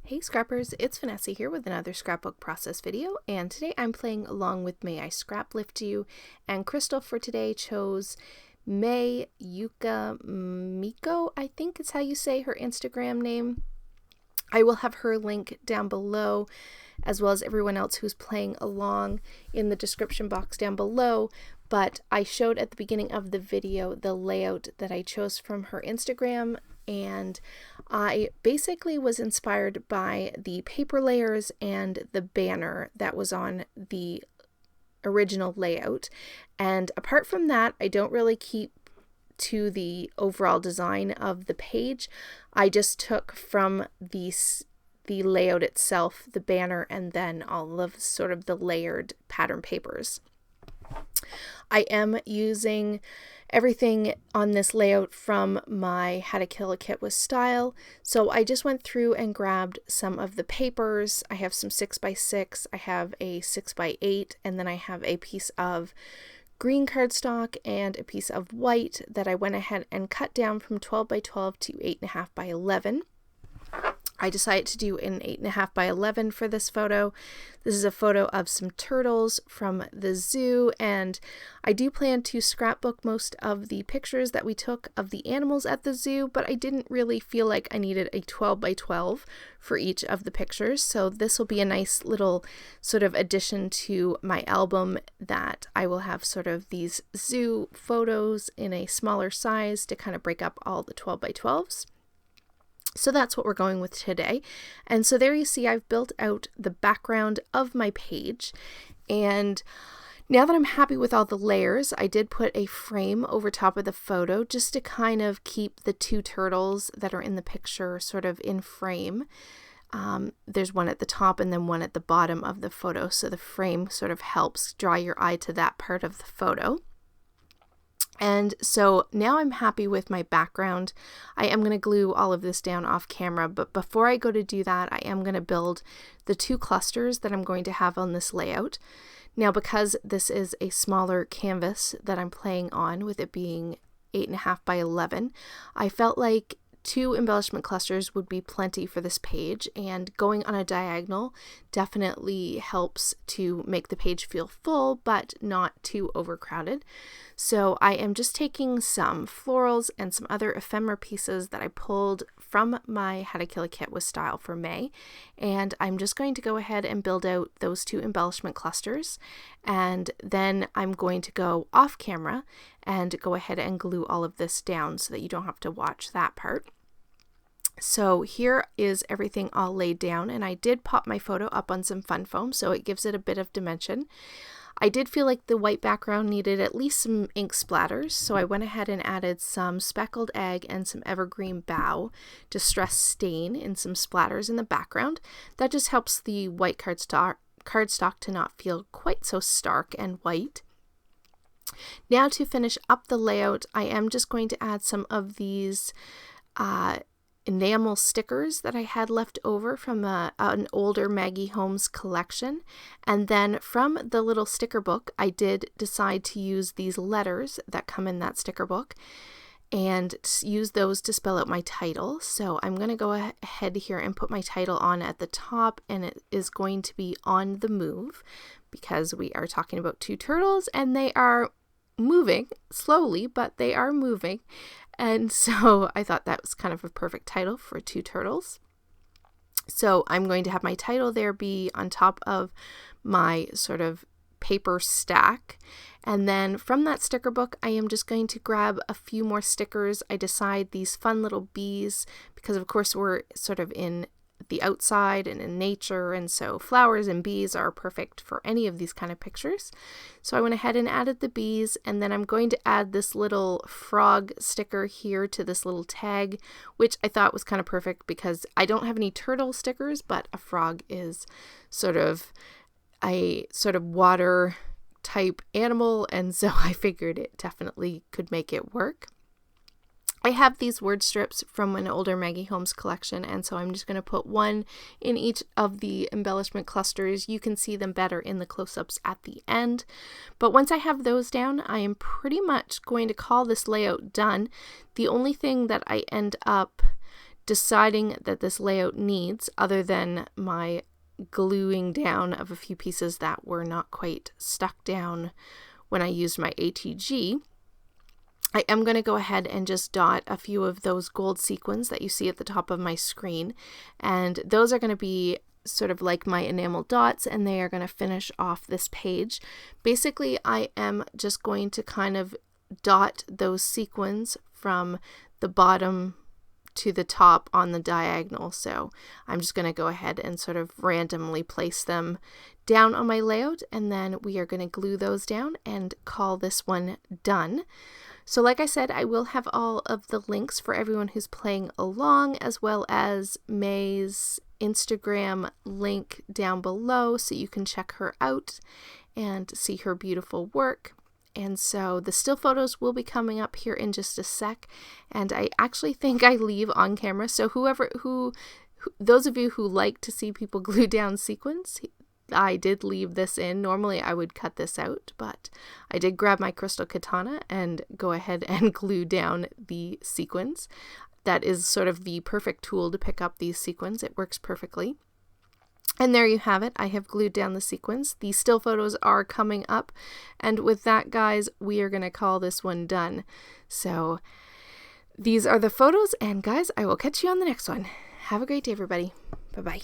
Hey Scrappers, it's Vanessa here with another scrapbook process video, and today I'm playing along with May I Scraplift You, and Crystal for today chose May Yuka Miko, I think is how you say her Instagram name. I will have her link down below, as well as everyone else who's playing along in the description box down below, but I showed at the beginning of the video the layout that I chose from her Instagram, and I basically was inspired by the paper layers and the banner that was on the original layout. And apart from that, I don't really keep to the overall design of the page. I just took from the layout itself, the banner, and then all of sort of the layered pattern papers. I am using everything on this layout from my How to Kill a Kit with Style. So I just went through and grabbed some of the papers. I have some 6x6, I have a 6x8, and then I have a piece of green cardstock and a piece of white that I went ahead and cut down from 12x12 to 8.5x11. I decided to do an 8.5x11 for this photo. This is a photo of some turtles from the zoo, and I do plan to scrapbook most of the pictures that we took of the animals at the zoo, but I didn't really feel like I needed a 12x12 for each of the pictures, so this will be a nice little sort of addition to my album that I will have sort of these zoo photos in a smaller size to kind of break up all the 12x12s. So that's what we're going with today. And so there you see I've built out the background of my page. And now that I'm happy with all the layers, I did put a frame over top of the photo just to kind of keep the two turtles that are in the picture sort of in frame. There's one at the top and then one at the bottom of the photo. So the frame sort of helps draw your eye to that part of the photo. And so now I'm happy with my background. I am going to glue all of this down off camera, but before I go to do that, I am going to build the two clusters that I'm going to have on this layout. Now, because this is a smaller canvas that I'm playing on, with it being 8.5x11, I felt like two embellishment clusters would be plenty for this page, and going on a diagonal definitely helps to make the page feel full but not too overcrowded. So I am just taking some florals and some other ephemera pieces that I pulled from my How to Kill a Kit with Style for May, and I'm just going to go ahead and build out those two embellishment clusters, and then I'm going to go off camera and go ahead and glue all of this down so that you don't have to watch that part. So here is everything all laid down, and I did pop my photo up on some fun foam so it gives it a bit of dimension. I did feel like the white background needed at least some ink splatters, so I went ahead and added some speckled egg and some evergreen bough distress stain in some splatters in the background. That just helps the white cardstock to not feel quite so stark and white. Now to finish up the layout, I am just going to add some of these enamel stickers that I had left over from an older Maggie Holmes collection. And then from the little sticker book, I did decide to use these letters that come in that sticker book and use those to spell out my title. So I'm going to go ahead here and put my title on at the top, and it is going to be On the Move, because we are talking about two turtles and they are moving slowly, but they are moving. And so I thought that was kind of a perfect title for two turtles. So I'm going to have my title there be on top of my sort of paper stack. And then from that sticker book, I am just going to grab a few more stickers. I decide these fun little bees, because of course we're sort of in the outside and in nature, and so flowers and bees are perfect for any of these kind of pictures. So I went ahead and added the bees, and then I'm going to add this little frog sticker here to this little tag, which I thought was kind of perfect because I don't have any turtle stickers, but a frog is sort of a water type animal, and so I figured it definitely could make it work. I have these word strips from an older Maggie Holmes collection, and so I'm just going to put one in each of the embellishment clusters. You can see them better in the close-ups at the end. But once I have those down, I am pretty much going to call this layout done. The only thing that I end up deciding that this layout needs, other than my gluing down of a few pieces that were not quite stuck down when I used my ATG, I am going to go ahead and just dot a few of those gold sequins that you see at the top of my screen, and those are going to be sort of like my enamel dots, and they are going to finish off this page. Basically, I am just going to kind of dot those sequins from the bottom to the top on the diagonal. So I'm just going to go ahead and sort of randomly place them down on my layout, and then we are going to glue those down and call this one done. So like I said, I will have all of the links for everyone who's playing along, as well as May's Instagram link down below so you can check her out and see her beautiful work. And so the still photos will be coming up here in just a sec, and I actually think I leave on camera, so those of you who like to see people glue down sequins, I did leave this in. Normally I would cut this out, but I did grab my crystal katana and go ahead and glue down the sequins. That is sort of the perfect tool to pick up these sequins. It works perfectly. And there you have it. I have glued down the sequins. The still photos are coming up. And with that, guys, we are going to call this one done. So these are the photos. And guys, I will catch you on the next one. Have a great day, everybody. Bye-bye.